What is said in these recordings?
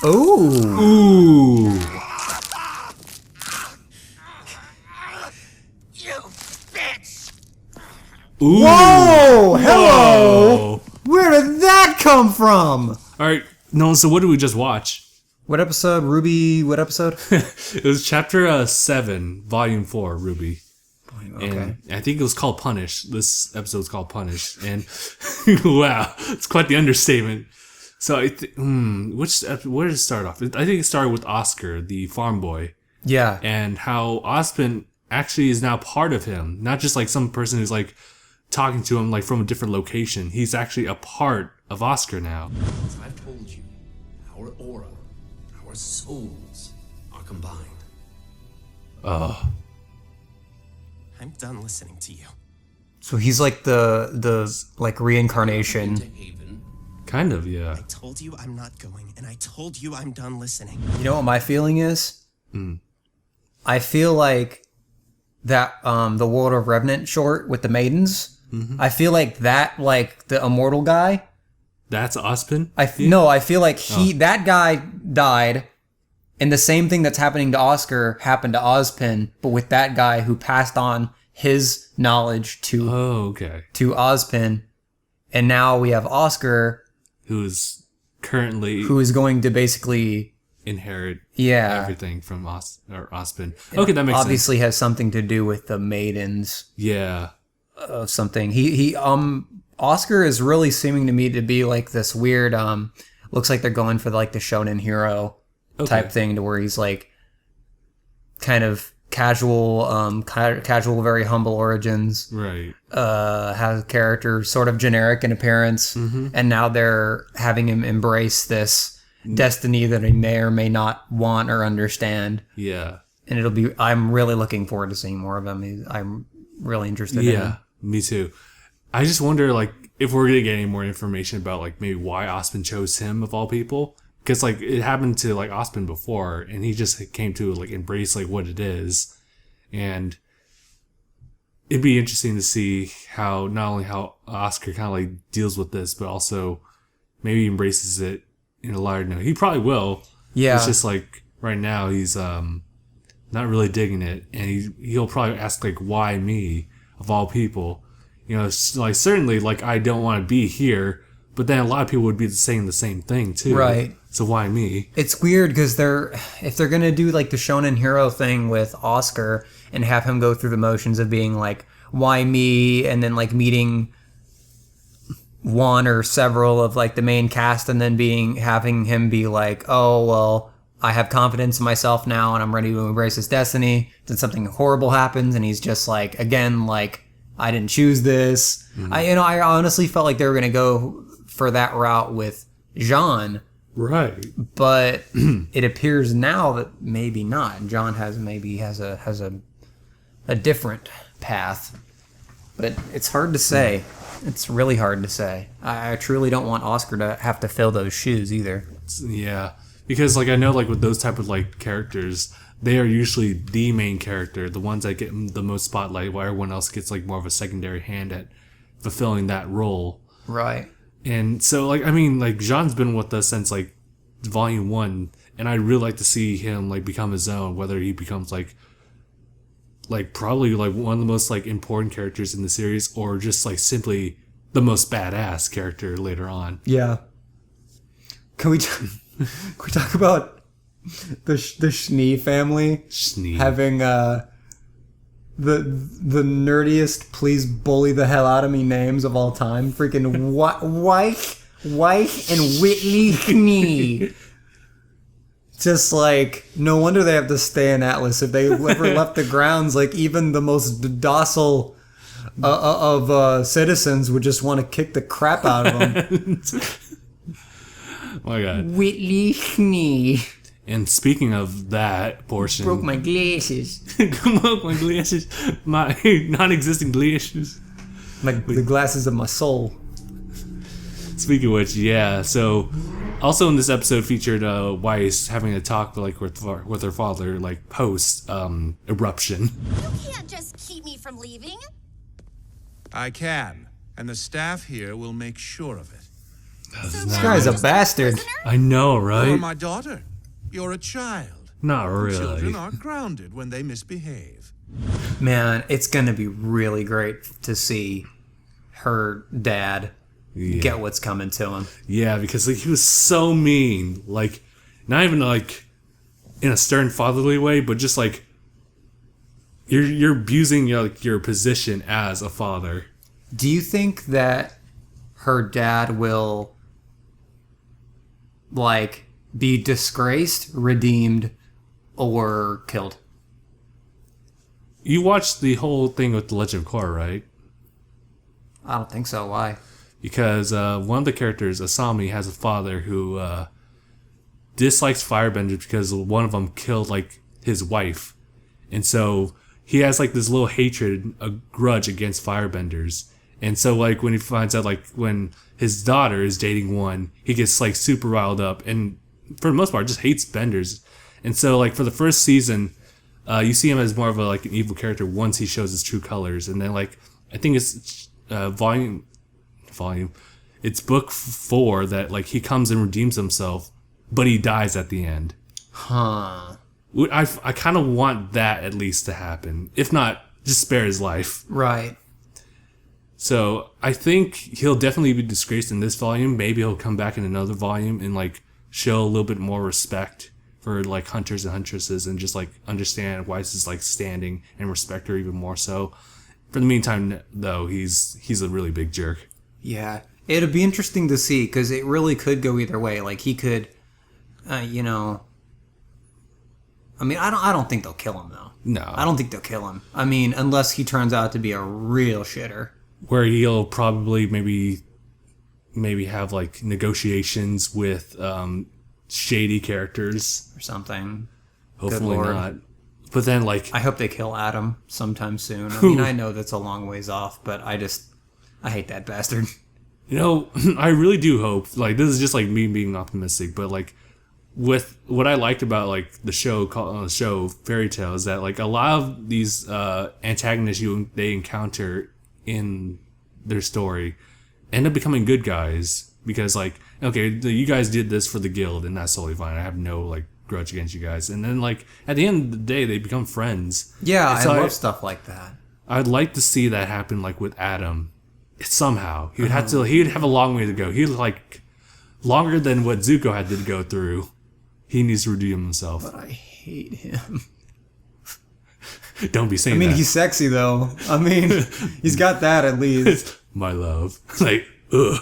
Ooh. Ooh. You bitch! Ooh. Whoa! Hello! Where did that come from? Alright, Nolan, so what did we just watch? What episode? RWBY, what episode? It was chapter 7, volume 4, RWBY. Okay. And I think it was called Punish. This episode's called Punish. And wow, it's quite the understatement. So, where did it start off? I think it started with Oscar, the farm boy. Yeah. And how Ospen actually is now part of him. Not just like some person who's like talking to him like from a different location. He's actually a part of Oscar now. As I've told you, our aura, our souls are combined. I'm done listening to you. So he's like the like reincarnation. To Haven. Kind of, yeah. I told you I'm not going, and I told you I'm done listening. You know what my feeling is? I feel like that the World of Revenant short with the maidens. I feel like that, like the immortal guy. That's Ospen? No, I feel like that guy died, and the same thing that's happening to Oscar happened to Ozpin, but with that guy who passed on his knowledge to Ozpin, and now we have Oscar, who is currently who is going to basically inherit everything from Ozpin. Okay, that makes sense. Obviously has something to do with the maidens. Yeah. Something. Oscar is really seeming to me to be like this weird, looks like they're going for like the shonen hero type thing, to where he's like kind of casual, very humble origins. Right. Has a character sort of generic in appearance, and now they're having him embrace this destiny that he may or may not want or understand. Yeah. And I'm really looking forward to seeing more of him. I'm really interested in him. Yeah, me too. I just wonder, like, if we're gonna get any more information about, like, maybe why Ospen chose him of all people. Because, like, it happened to, like, Ospen before, and he just came to, like, embrace, like, what it is. And it'd be interesting to see how, not only how Oscar kind of, like, deals with this, but also maybe embraces it in a lighter note. He probably will. Yeah. It's just, like, right now, he's, not really digging it. And he'll probably ask, like, why me, of all people? You know, like, certainly, like, I don't want to be here, but then a lot of people would be saying the same thing, too. Right. So why me? It's weird, because if they're going to do, like, the shonen hero thing with Oscar and have him go through the motions of being, like, why me, and then, like, meeting one or several of, like, the main cast, and then having him be like, oh, well, I have confidence in myself now, and I'm ready to embrace this destiny, then something horrible happens, and he's just, like, again, like, I didn't choose this. I honestly felt like they were going to go for that route with Jean. Right. But it appears now that maybe not. John has a different path. But it's hard to say. It's really hard to say. I truly don't want Oscar to have to fill those shoes either. Yeah. Because, like, I know, like, with those type of, like, characters, they are usually the main character, the ones that get the most spotlight, while everyone else gets, like, more of a secondary hand at fulfilling that role. Right. And so, like, I mean, like, Jean's been with us since, like, volume 1, and I'd really like to see him, like, become his own, whether he becomes, like, probably, like, one of the most, like, important characters in the series, or just, like, simply the most badass character later on. Yeah. Can we talk about the Schnee family having the nerdiest please bully the hell out of me names of all time? Freaking Weiss and Whitley Schnee. Just like, no wonder they have to stay in Atlas. If they ever left the grounds, like, even the most docile of citizens would just want to kick the crap out of them. My God. Whitley Schnee. And speaking of that portion... Broke my glasses. Broke my glasses. My non-existing glasses. The glasses of my soul. Speaking of which, yeah, so... Also in this episode featured Weiss having a talk, like, with her father, like, post eruption. You can't just keep me from leaving. I can, and the staff here will make sure of it. This guy's a bastard. I know, You're right? my daughter. You're a child. Not Children really. are grounded when they misbehave. Man, it's gonna be really great to see her dad get what's coming to him. Yeah, because like he was so mean. Like, not even like in a stern fatherly way, but just like you're abusing your position as a father. Do you think that her dad will like be disgraced, redeemed, or killed? You watched the whole thing with the Legend of Korra, right? I don't think so. Why? Because one of the characters, Asami, has a father who dislikes firebenders because one of them killed like his wife, and so he has like this little hatred, a grudge against firebenders. And so like when he finds out like when his daughter is dating one, he gets like super riled up and for the most part just hates benders. And so like for the first season, you see him as more of like an evil character once he shows his true colors. And then like I think it's volume, it's book 4 that like he comes and redeems himself, but he dies at the end. Huh. I kind of want that at least to happen. If not, just spare his life. Right. So I think he'll definitely be disgraced in this volume. Maybe he'll come back in another volume and like show a little bit more respect for like hunters and huntresses and just like understand Weiss's like standing and respect her even more so. For the meantime, though, he's a really big jerk. Yeah. It'd be interesting to see because it really could go either way. Like he could, you know. I mean, I don't think they'll kill him though. No, I don't think they'll kill him. I mean, unless he turns out to be a real shitter. Where he'll probably maybe have like negotiations with shady characters Or something. Hopefully Lord. not. But then like I hope they kill Adam sometime soon. I mean, I know that's a long ways off, but I hate that bastard. you know, I really do hope like this is just like me being optimistic, but like with what I liked about like the show Fairy Tail is that like a lot of these antagonists they encounter in their story end up becoming good guys because like okay you guys did this for the guild and that's totally fine. I have no like grudge against you guys, and then like at the end of the day they become friends. Yeah, and so I love stuff like that. I'd like to see that happen like with Adam. Somehow he'd have a long way to go. He'd like longer than what Zuko had to go through. He needs to redeem himself. But I hate him. Don't be saying that. I mean, he's sexy though. I mean, he's got that at least. My love. Like, ugh.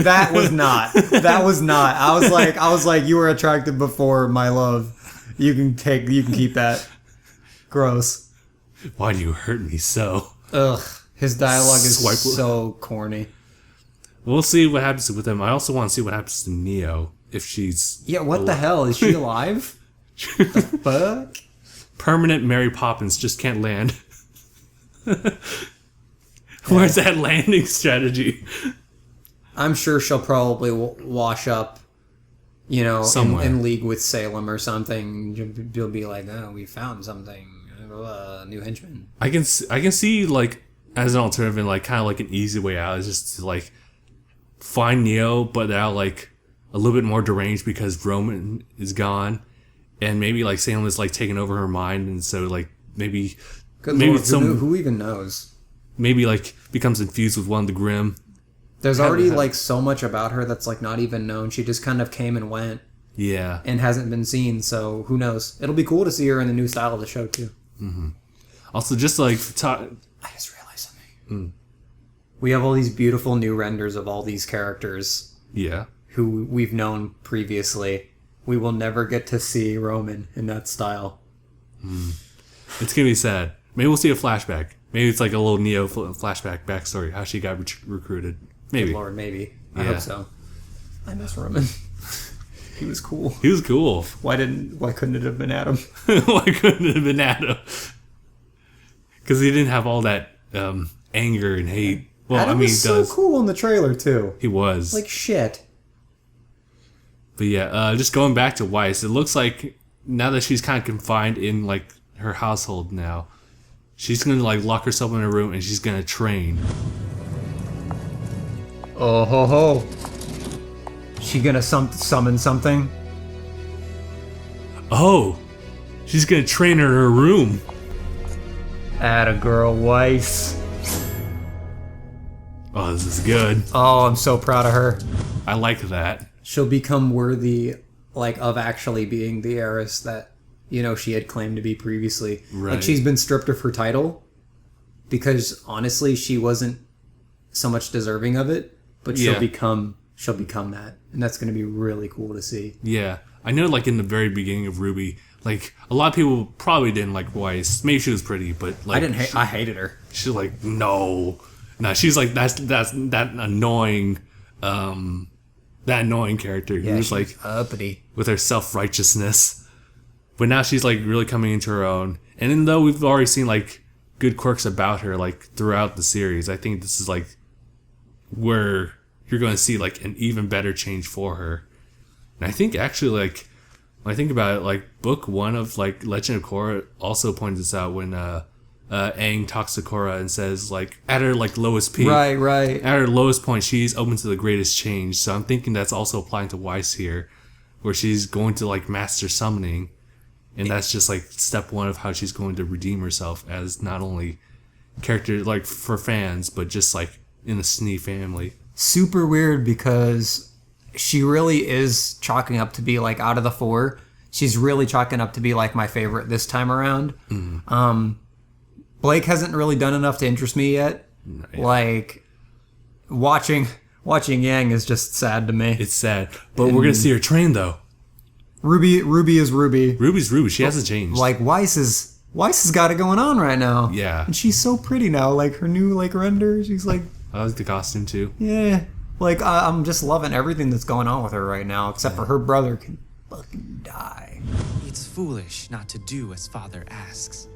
That was not. That was not. I was like, you were attractive before, my love. You can keep that. Gross. Why do you hurt me so? Ugh. His dialogue is Swipe- so corny. We'll see what happens with him. I also want to see what happens to Neo if she's Yeah, what the hell? Is she alive? The fuck? permanent Mary Poppins just can't land. Where's that landing strategy? I'm sure she'll probably wash up, you know, in league with Salem or something. You'll be like, oh, we found something. New henchman. I can see like as an alternative and like kind of like an easy way out is just to like find Neo, but now like a little bit more deranged because Roman is gone, and maybe like Salem is like taking over her mind, and so like maybe Lord, who even knows? Maybe like becomes infused with one of the Grimm. There's already like so much about her that's like not even known. She just kind of came and went. Yeah. And hasn't been seen, so who knows? It'll be cool to see her in the new style of the show too. Mm-hmm. Also, just like I just realized something. We have all these beautiful new renders of all these characters. Yeah. Who we've known previously. We will never get to see Roman in that style. It's gonna be sad. Maybe we'll see a flashback. Maybe it's like a little Neo flashback backstory, how she got recruited. Maybe. Good Lord, maybe. I hope so. I miss Roman. He was cool. He was cool. Why couldn't it have been Adam? Why couldn't it have been Adam? Because he didn't have all that anger and hate. Well, Adam was so cool in the trailer too. He was. Like shit. But yeah, just going back to Weiss, it looks like now that she's kind of confined in like her household now, she's gonna like lock herself in a room and she's gonna train. Oh ho ho! She gonna summon something? Oh, she's gonna train her in her room. Atta girl, Weiss. Oh, this is good. Oh, I'm so proud of her. I like that. She'll become worthy, like, of actually being the heiress that, you know, she had claimed to be previously. Right. Like, she's been stripped of her title because, honestly, she wasn't so much deserving of it, but she'll become that. And that's going to be really cool to see. Yeah. I know, like, in the very beginning of RWBY, like, a lot of people probably didn't like Weiss. Maybe she was pretty, but, like... I hated her. She's like, no. No, she's like, that's that annoying, that annoying character who's, like, uppity. with her self-righteousness. But now she's, like, really coming into her own. And then though we've already seen, like, good quirks about her, like, throughout the series, I think this is, like, where you're going to see, like, an even better change for her. And I think, actually, like, when I think about it, like, book 1 of, like, Legend of Korra also points this out when, Aang talks to Korra and says, like, at her, like, lowest peak. Right. At her lowest point, she's open to the greatest change. So I'm thinking that's also applying to Weiss here, where she's going to, like, master summoning. And that's just, like, step 1 of how she's going to redeem herself as not only character, like, for fans, but just, like, in the Snee family. Super weird because she really is chalking up to be, like, out of the 4, she's really chalking up to be, like, my favorite this time around. Mm-hmm. Blake hasn't really done enough to interest me yet. Yeah. Like, watching Yang is just sad to me. It's sad. But we're going to see her train, though. RWBY is RWBY. RWBY's RWBY. She hasn't changed. Like, Weiss has got it going on right now. Yeah. And she's so pretty now. Like, her new, like, render, she's like... I like the costume, too. Yeah. Like, I'm just loving everything that's going on with her right now, except for her brother can fucking die. It's foolish not to do as father asks.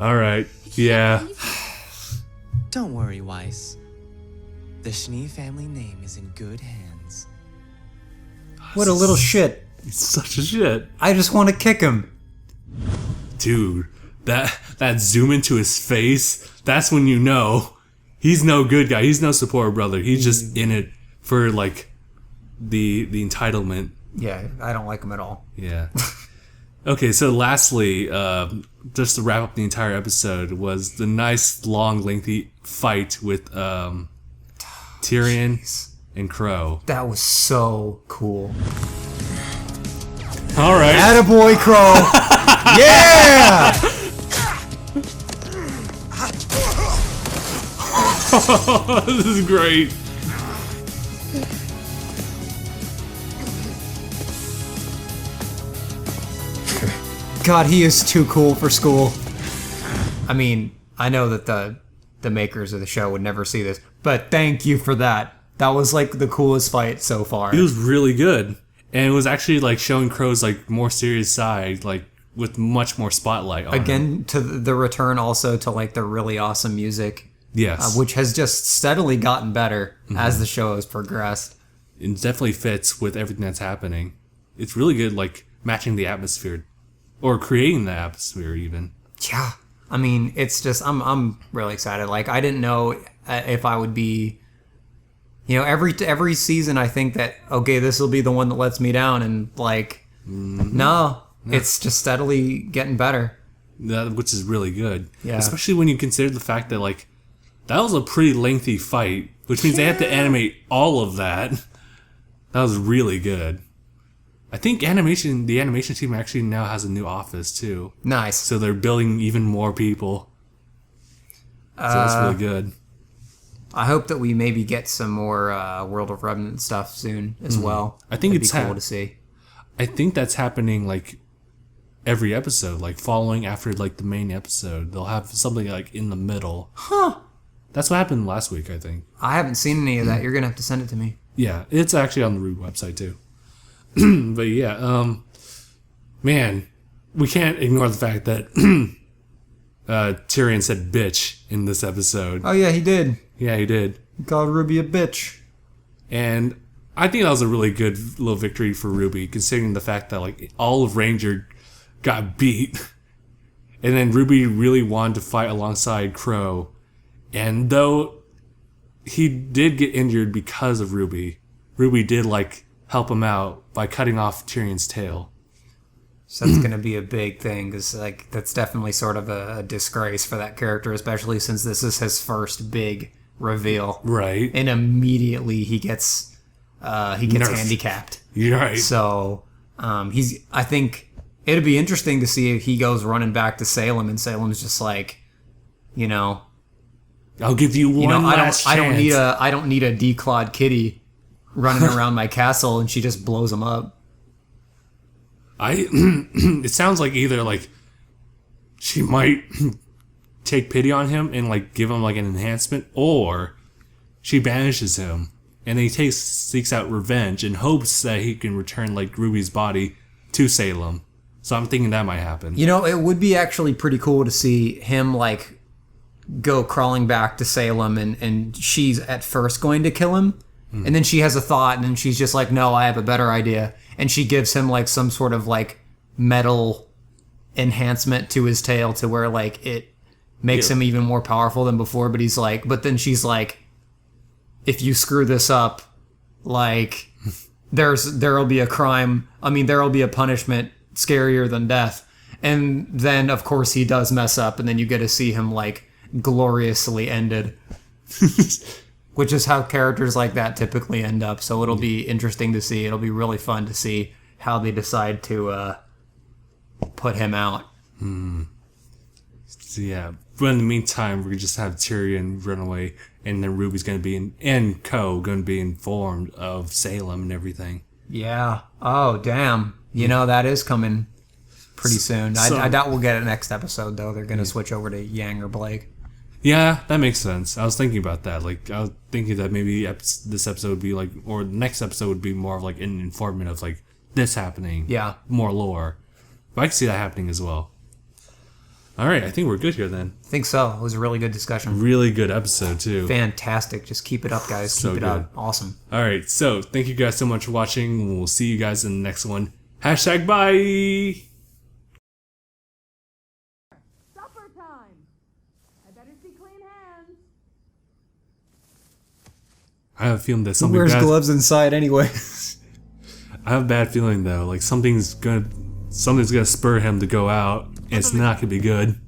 All right. Yeah. Don't worry, Weiss. The Schnee family name is in good hands. What a little shit. He's such a shit. I just want to kick him. Dude, that zoom into his face, that's when you know he's no good guy. He's no support brother. He's just in it for, like, the entitlement. Yeah, I don't like him at all. Yeah. Okay, so lastly, just to wrap up the entire episode, was the nice, long, lengthy fight with Tyrion and Crow. That was so cool. All right. Attaboy, Crow. Yeah! This is great. God, he is too cool for school. I mean, I know that the makers of the show would never see this, but thank you for that. That was, like, the coolest fight so far. It was really good. And it was actually, like, showing Crow's, like, more serious side, like, with much more spotlight on him. To the return also to, like, the really awesome music. Yes. Which has just steadily gotten better as the show has progressed. It definitely fits with everything that's happening. It's really good, like, matching the atmosphere. Or creating the atmosphere, even. Yeah. I mean, it's just, I'm really excited. Like, I didn't know if I would be... You know, every season I think that, okay, this will be the one that lets me down. And, like, no. It's just steadily getting better. Which is really good. Yeah. Especially when you consider the fact that, like, that was a pretty lengthy fight, which means they have to animate all of that. That was really good. I think the animation team actually now has a new office, too. Nice. So they're building even more people. So that's really good. I hope that we maybe get some more World of Remnant stuff soon as well. I think It'd it's be cool to see. I think that's happening, like, every episode, like, following after, like, the main episode. They'll have something, like, in the middle. Huh. That's what happened last week, I think. I haven't seen any of that. You're going to have to send it to me. Yeah, it's actually on the RWBY website, too. But, yeah, man, we can't ignore the fact that Tyrion said bitch in this episode. Oh, yeah, he did. Yeah, he did. He called RWBY a bitch. And I think that was a really good little victory for RWBY, considering the fact that, like, all of Ranger got beat. And then RWBY really wanted to fight alongside Crow. And though he did get injured because of RWBY, RWBY did like help him out by cutting off Tyrion's tail. So that's going to be a big thing, because like that's definitely sort of a disgrace for that character, especially since this is his first big reveal. Right. And immediately he gets handicapped. You're right. So I think it'd be interesting to see if he goes running back to Salem, and Salem's just like, you know, I'll give you one last chance. I don't need a declawed kitty running around my castle, and she just blows him up. It sounds like either like she might take pity on him and like give him like an enhancement, or she banishes him and he seeks out revenge in hopes that he can return like RWBY's body to Salem. So I'm thinking that might happen. You know, it would be actually pretty cool to see him like go crawling back to Salem, and she's at first going to kill him, and then she has a thought, and then she's just like, no, I have a better idea. And she gives him like some sort of like metal enhancement to his tail to where like it makes him even more powerful than before. But he's like, but then she's like, if you screw this up, like there'll be a crime. I mean, there'll be a punishment scarier than death. And then of course he does mess up, and then you get to see him like gloriously ended. Which is how characters like that typically end up. So it'll be interesting to see. It'll be really fun to see how they decide to put him out. So yeah, but in the meantime, we just have Tyrion run away, and then RWBY's going to be and Co going to be informed of Salem and everything. Yeah. Oh, damn. You know, that is coming pretty soon. I doubt we'll get it next episode, though. They're going to switch over to Yang or Blake. Yeah, that makes sense. I was thinking about that. Like, I was thinking that maybe this episode would be like, or the next episode would be more of like an informant of like this happening. Yeah. More lore. But I can see that happening as well. All right, I think we're good here then. I think so. It was a really good discussion. Really good episode too. Fantastic. Just keep it up, guys. So keep it good. up. Awesome. All right, so thank you guys so much for watching. We'll see you guys in the next one. #bye. Supper time. I better see clean hands. I have a feeling that Who something wears bad. gloves inside anyway? I have a bad feeling though. Like something's gonna spur him to go out, and it's not gonna be good.